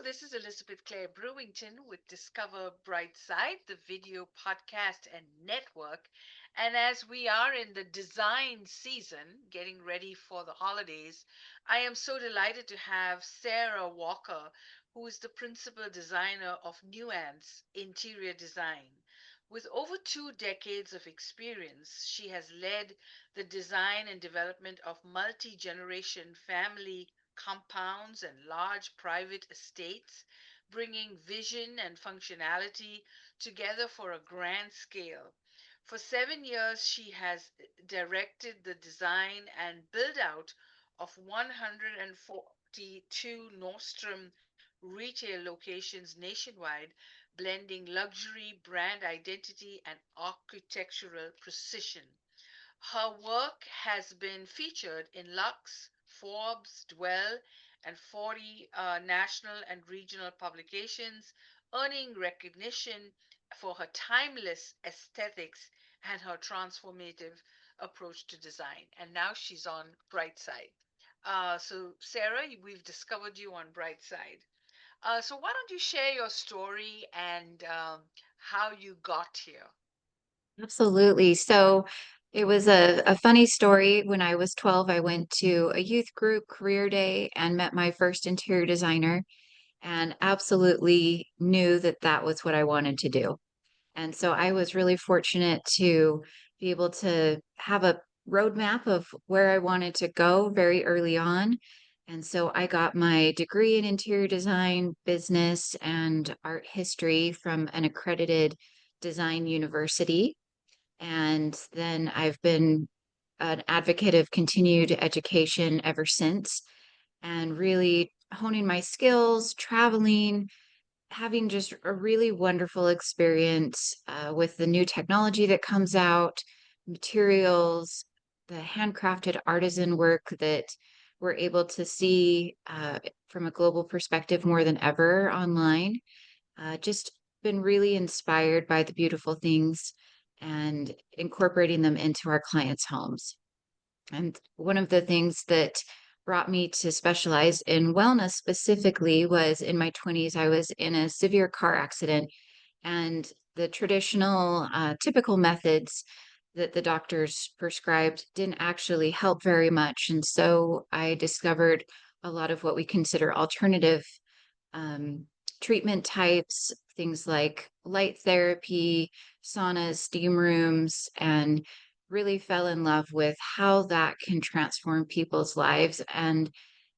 This is Elizabeth Clare Brewington with Discover Brightside, the video podcast and network. And as we are in the design season, getting ready for the holidays, I am so delighted to have Sarah Walker, who is the principal designer of Nuance Interior Design. With over 2 decades of experience, she has led the design and development of multi generation family compounds and large private estates, bringing vision and functionality together for a grand scale. For 7 years, she has directed the design and build out of 142 Nordstrom retail locations nationwide, blending luxury, brand identity, and architectural precision. Her work has been featured in Lux, Forbes, Dwell, and 40 national and regional publications, earning recognition for her timeless aesthetics and her transformative approach to design. And now she's on Brightside. So, Sarah, we've discovered you on Brightside. So, why don't you share your story and how you got here? Absolutely. So it was a funny story. When I was 12, I went to a youth group career day and met my first interior designer and absolutely knew that that was what I wanted to do. And so I was really fortunate to be able to have a roadmap of where I wanted to go very early on. And so I got my degree in interior design, business, and art history from an accredited design university. And then I've been an advocate of continued education ever since and really honing my skills, traveling, having just a really wonderful experience with the new technology that comes out, materials, the handcrafted artisan work that we're able to see from a global perspective more than ever online. Just been really inspired by the beautiful things and incorporating them into our clients' homes. And one of the things that brought me to specialize in wellness specifically was in my 20s, I was in a severe car accident, and the traditional, typical methods that the doctors prescribed didn't actually help very much. And so I discovered a lot of what we consider alternative um, treatment types, things like light therapy, saunas, steam rooms, and really fell in love with how that can transform people's lives and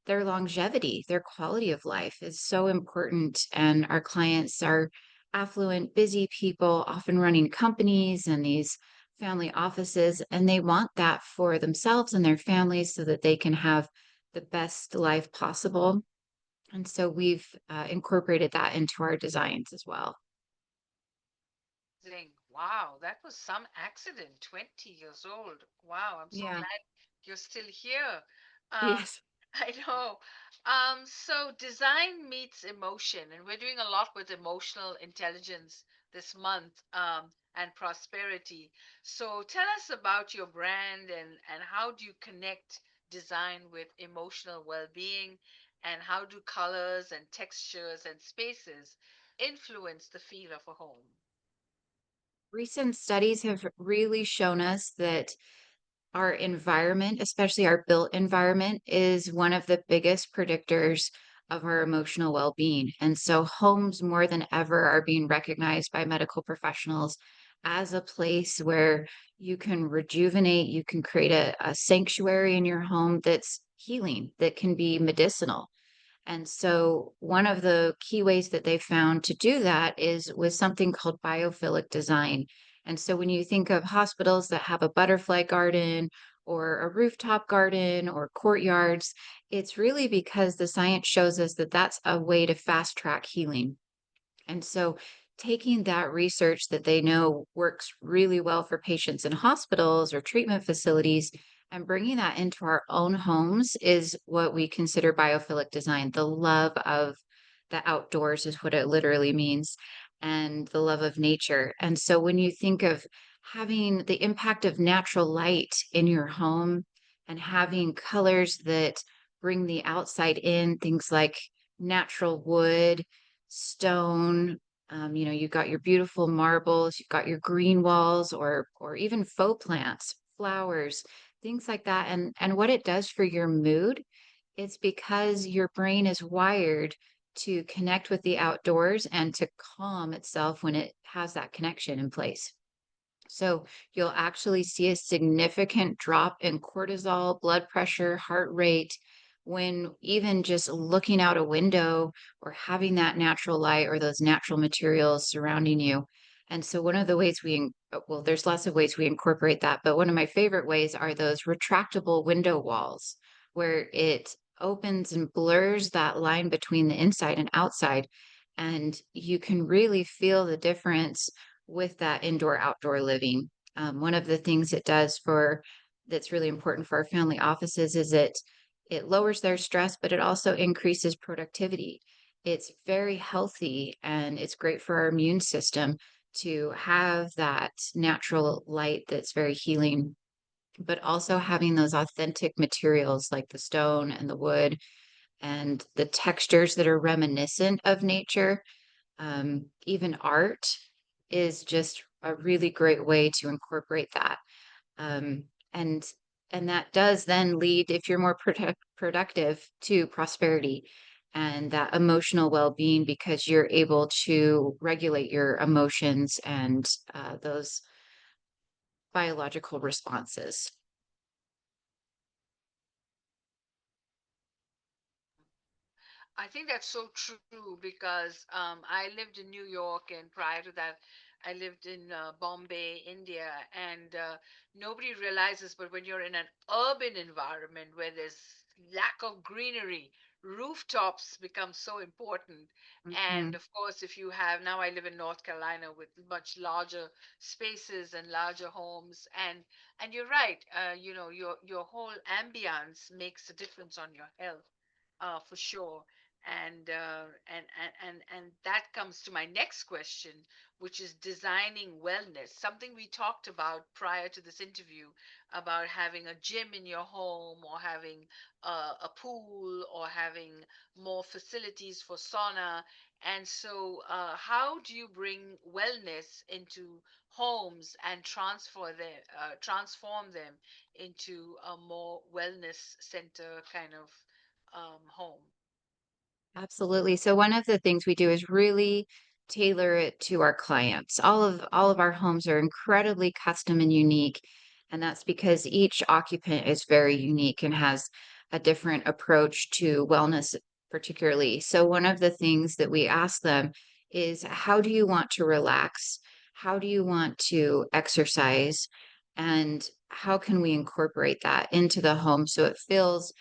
their longevity, their quality of life is so important. And our clients are affluent, busy people, often running companies and these family offices, and they want that for themselves and their families so that they can have the best life possible. And so we've incorporated that into our designs as well. Amazing. Wow, that was some accident, 20 years old. Wow, I'm so Yeah. glad you're still here. Um, Yes. I know. So design meets emotion, and we're doing a lot with emotional intelligence this month, and prosperity. So tell us about your brand and how do you connect design with emotional well-being, and how do colors and textures and spaces influence the feel of a home? Recent studies have really shown us that our environment, especially our built environment, is one of the biggest predictors of our emotional well being. And so, homes more than ever are being recognized by medical professionals as a place where you can rejuvenate, you can create a sanctuary in your home that's healing, that can be medicinal. And so, one of the key ways that they found to do that is with something called biophilic design. And so, when you think of hospitals that have a butterfly garden or a rooftop garden or courtyards, it's really because the science shows us that that's a way to fast track healing. And so, taking that research that they know works really well for patients in hospitals or treatment facilities and bringing that into our own homes is what we consider biophilic design. The love of the outdoors is what it literally means, and the love of nature. And so, when you think of having the impact of natural light in your home and having colors that bring the outside in, things like natural wood, stone. You've got your beautiful marbles, you've got your green walls, or even faux plants, flowers, things like that. And what it does for your mood, it's because your brain is wired to connect with the outdoors and to calm itself when it has that connection in place. So you'll actually see a significant drop in cortisol, blood pressure, heart rate when even just looking out a window or having that natural light or those natural materials surrounding you. And so one of the ways well, there's lots of ways we incorporate that, but one of my favorite ways are those retractable window walls where it opens and blurs that line between the inside and outside. And you can really feel the difference with that indoor outdoor living. One of the things it does for that's really important for our family offices is it lowers their stress, but it also increases productivity. It's very healthy and it's great for our immune system to have that natural light that's very healing, but also having those authentic materials like the stone and the wood and the textures that are reminiscent of nature. Even art is just a really great way to incorporate that. Um, and and that does then lead, if you're more productive, to prosperity and that emotional well-being because you're able to regulate your emotions and those biological responses. I think that's so true because I lived in New York, and prior to that, I lived in Bombay, India. And nobody realizes, but when you're in an urban environment where there's lack of greenery, rooftops become so important. And Mhm. of course, if you have, now I live in North Carolina with much larger spaces and larger homes. And you're right, your whole ambience makes a difference on your health, for sure. And that comes to my next question, which is designing wellness, something we talked about prior to this interview, about having a gym in your home, or having a pool, or having more facilities for sauna. And so how do you bring wellness into homes and transform them into a more wellness center kind of home? Absolutely. So one of the things we do is really tailor it to our clients. All of our homes are incredibly custom and unique, and that's because each occupant is very unique and has a different approach to wellness particularly. So one of the things that we ask them is how do you want to relax? How do you want to exercise? And how can we incorporate that into the home so it feels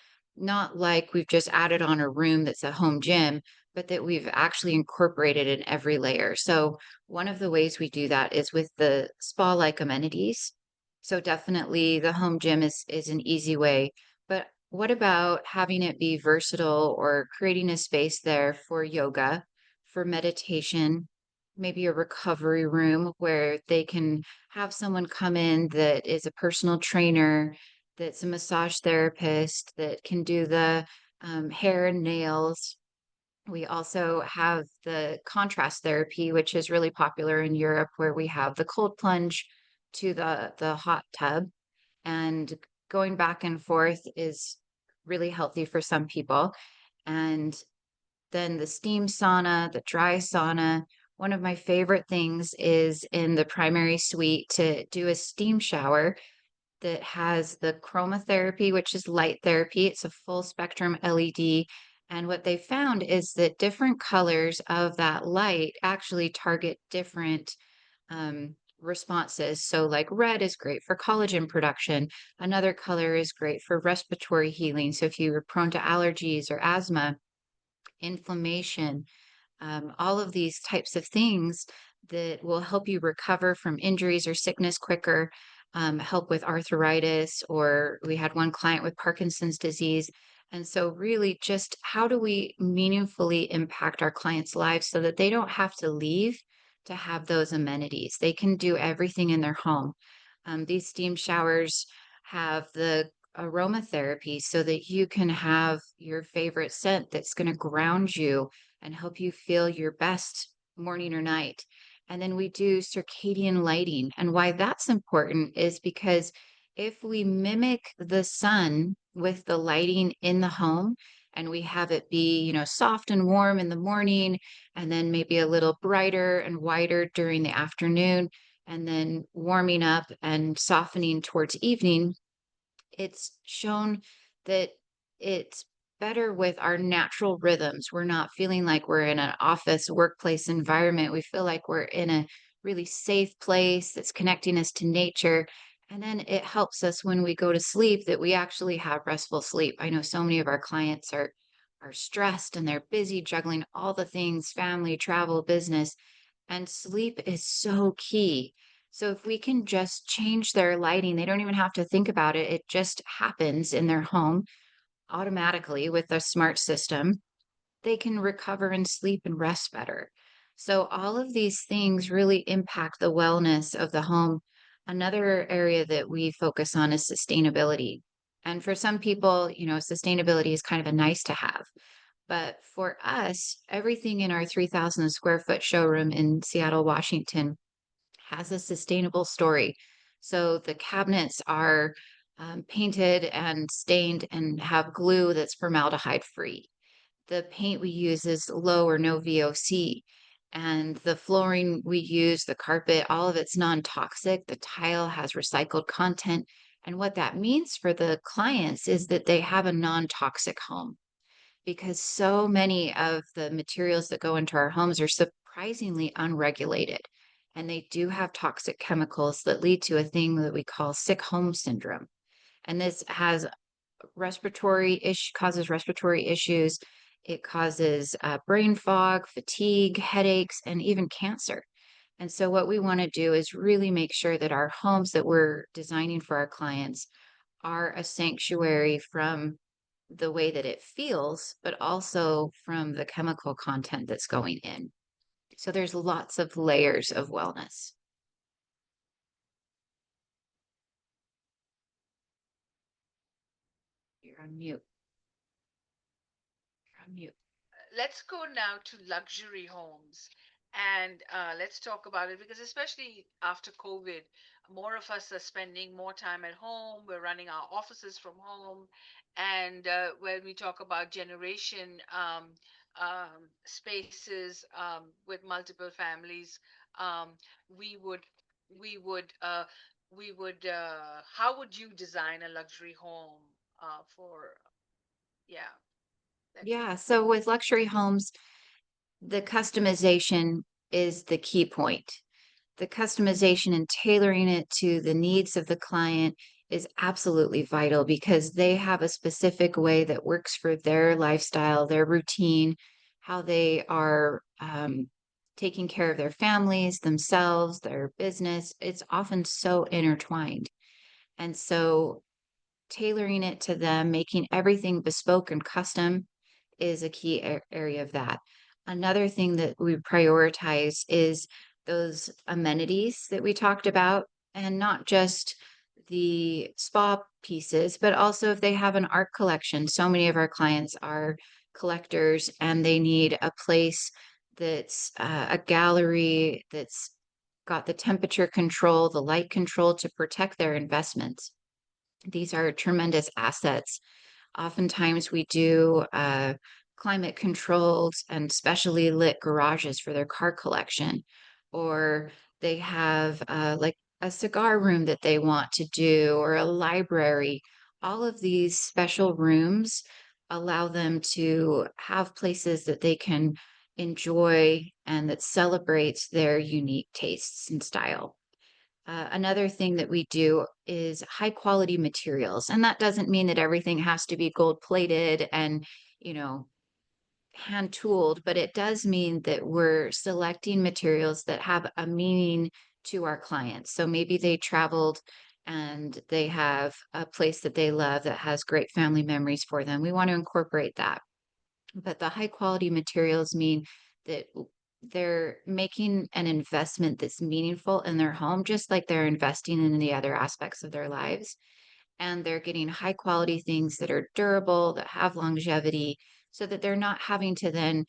not like we've just added on a room that's a home gym, but that we've actually incorporated in every layer. So one of the ways we do that is with the spa-like amenities. So definitely the home gym is an easy way. But what about having it be versatile or creating a space there for yoga, for meditation, maybe a recovery room where they can have someone come in that is a personal trainer, that's a massage therapist, that can do the hair and nails. We also have the contrast therapy, which is really popular in Europe, where we have the cold plunge to the hot tub, and going back and forth is really healthy for some people. And then the steam sauna, the dry sauna. One of my favorite things is in the primary suite to do a steam shower that has the chromotherapy, which is light therapy. It's a full spectrum LED. And what they found is that different colors of that light actually target different responses. So, like red is great for collagen production, another color is great for respiratory healing. So, if you were prone to allergies or asthma, inflammation, all of these types of things that will help you recover from injuries or sickness quicker, help with arthritis, or we had one client with Parkinson's disease. And so, really, just how do we meaningfully impact our clients' lives so that they don't have to leave to have those amenities? They can do everything in their home. These steam showers have the aromatherapy so that you can have your favorite scent that's going to ground you and help you feel your best morning or night. And then we do circadian lighting. And why that's important is because if we mimic the sun with the lighting in the home, and we have it be, soft and warm in the morning, and then maybe a little brighter and whiter during the afternoon, and then warming up and softening towards evening, it's shown that it's better with our natural rhythms. We're not feeling like we're in an office workplace environment. We feel like we're in a really safe place that's connecting us to nature. And then it helps us when we go to sleep that we actually have restful sleep. I know so many of our clients are stressed and they're busy juggling all the things, family, travel, business, and sleep is so key. So if we can just change their lighting, they don't even have to think about it. It just happens in their home automatically with a smart system. They can recover and sleep and rest better. So all of these things really impact the wellness of the home. Another area that we focus on is sustainability. And for some people, sustainability is kind of a nice to have. But for us, everything in our 3,000 square foot showroom in Seattle, Washington has a sustainable story. So the cabinets are painted and stained and have glue that's formaldehyde free. The paint we use is low or no VOC. And the flooring we use, the carpet, all of it's non toxic. The tile has recycled content. And what that means for the clients is that they have a non toxic home because so many of the materials that go into our homes are surprisingly unregulated. And they do have toxic chemicals that lead to a thing that we call sick home syndrome. And this has causes respiratory issues. It causes brain fog, fatigue, headaches, and even cancer. And so, what we want to do is really make sure that our homes that we're designing for our clients are a sanctuary from the way that it feels, but also from the chemical content that's going in. So there's lots of layers of wellness. You're on mute. You're on mute. Let's go now to luxury homes, and let's talk about it, because especially after COVID, more of us are spending more time at home. We're running our offices from home. And when we talk about generation spaces with multiple families, um, we would we would how would you design a luxury home for, yeah, that Yeah. So with luxury homes, the customization is the key point. The customization and tailoring it to the needs of the client is absolutely vital because they have a specific way that works for their lifestyle, their routine, how they are taking care of their families, themselves, their business. It's often so intertwined. And so tailoring it to them, making everything bespoke and custom is a key area of that. Another thing that we prioritize is those amenities that we talked about, and not just the spa pieces, but also if they have an art collection. So many of our clients are collectors and they need a place that's a gallery that's got the temperature control, the light control to protect their investments. These are tremendous assets. Oftentimes, we do climate controlled and specially lit garages for their car collection, or they have like a cigar room that they want to do, or a library. All of these special rooms allow them to have places that they can enjoy and that celebrates their unique tastes and style. Another thing that we do is high quality materials. And that doesn't mean that everything has to be gold plated and, you know, hand tooled, but it does mean that we're selecting materials that have a meaning to our clients. So maybe they traveled and they have a place that they love that has great family memories for them. We want to incorporate that. But the high quality materials mean that they're making an investment that's meaningful in their home, just like they're investing in the other aspects of their lives. and they're getting high quality things that are durable, that have longevity, so that they're not having to then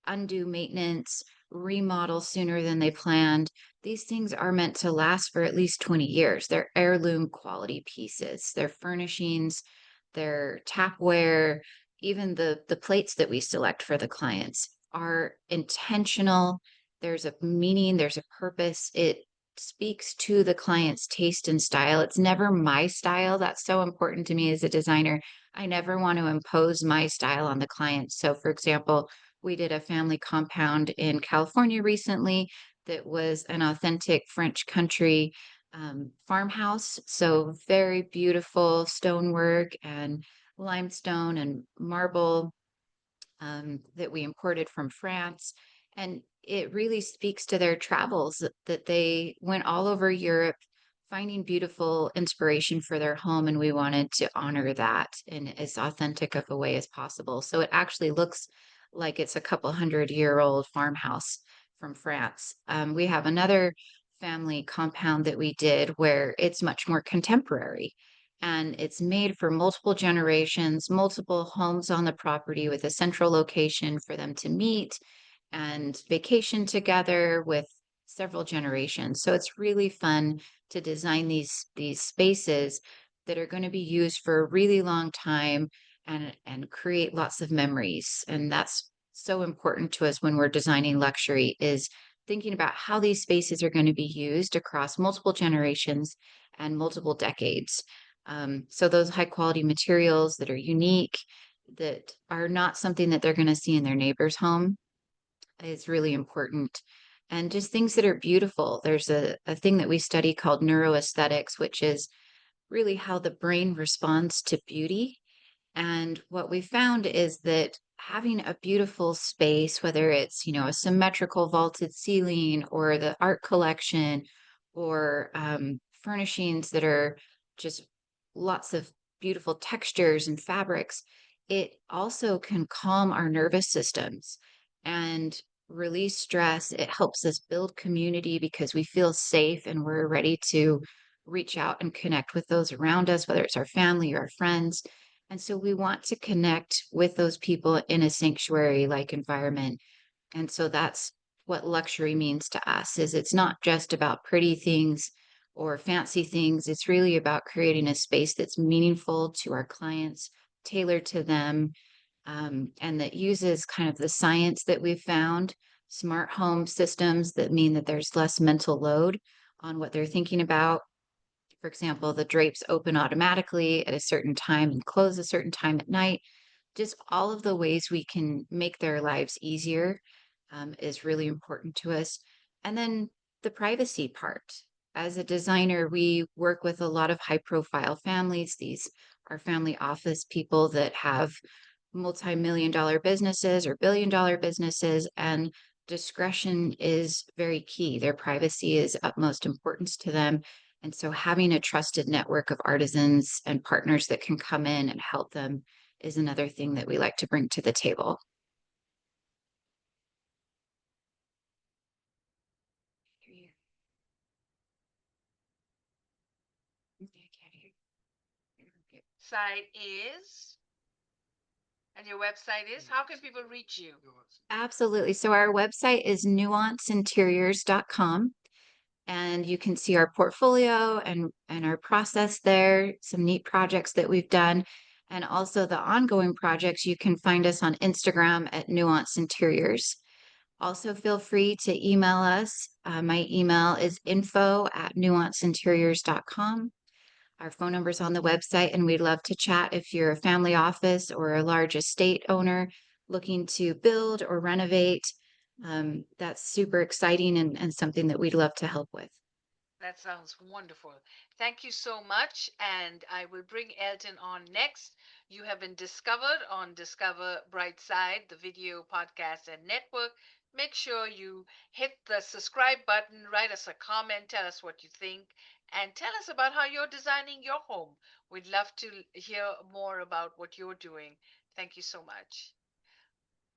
undo maintenance, remodel sooner than they planned. These things are meant to last for at least 20 years. They're heirloom quality pieces. They're furnishings, they're tapware, even the plates that we select for the clients are intentional. There's a meaning, there's a purpose. It speaks to the client's taste and style. It's never my style. That's so important to me as a designer. I never want to impose my style on the client. So, for example, we did a family compound in California recently that was an authentic French country farmhouse. So, very beautiful stonework and limestone and marble that we imported from France. And it really speaks to their travels that they went all over Europe finding beautiful inspiration for their home. And we wanted to honor that in as authentic of a way as possible. So it actually looks like it's a couple hundred-year old farmhouse from France. We have another family compound that we did where it's much more contemporary and it's made for multiple generations, multiple homes on the property with a central location for them to meet and vacation together with several generations. So it's really fun to design these spaces that are going to be used for a really long time and create lots of memories. And that's so important to us when we're designing luxury is thinking about how these spaces are going to be used across multiple generations and multiple decades. So those high quality materials that are unique, that are not something that they're going to see in their neighbor's home is really important. And just things that are beautiful. There's a thing that we study called neuroaesthetics, which is really how the brain responds to beauty. And what we found is that having a beautiful space, whether it's, a symmetrical vaulted ceiling or the art collection or furnishings that are just lots of beautiful textures and fabrics, it also can calm our nervous systems and release stress. It helps us build community because we feel safe and we're ready to reach out and connect with those around us, whether it's our family or our friends. And so we want to connect with those people in a sanctuary like environment. And so that's what luxury means to us is it's not just about pretty things or fancy things. It's really about creating a space that's meaningful to our clients, tailored to them, and that uses kind of the science that we've found, smart home systems that mean that there's less mental load on what they're thinking about. For example, the drapes open automatically at a certain time and close a certain time at night. Just all of the ways we can make their lives easier is really important to us. And then the privacy part. As a designer, we work with a lot of high profile families. These are family office people that have multi-million dollar businesses or billion-dollar businesses, and discretion is very key. Their privacy is utmost importance to them. And so having a trusted network of artisans and partners that can come in and help them is another thing that we like to bring to the table. Hear you. I can't hear you. Site is, and your website is, how can people reach you? Absolutely. So our website is nuanceinteriors.com, and you can see our portfolio and our process there, some neat projects that we've done, and also the ongoing projects. You can find us on Instagram at Nuance Interiors. Also, feel free to email us. My email is info@nuanceinteriors.com. Our phone number is on the website, and we'd love to chat if you're a family office or a large estate owner looking to build or renovate. That's super exciting and something that we'd love to help with. That sounds wonderful. Thank you so much. And I will bring Elton on next. You have been discovered on Discover Brightside, the video podcast and network. Make sure you hit the subscribe button, write us a comment, tell us what you think, and tell us about how you're designing your home. We'd love to hear more about what you're doing. Thank you so much.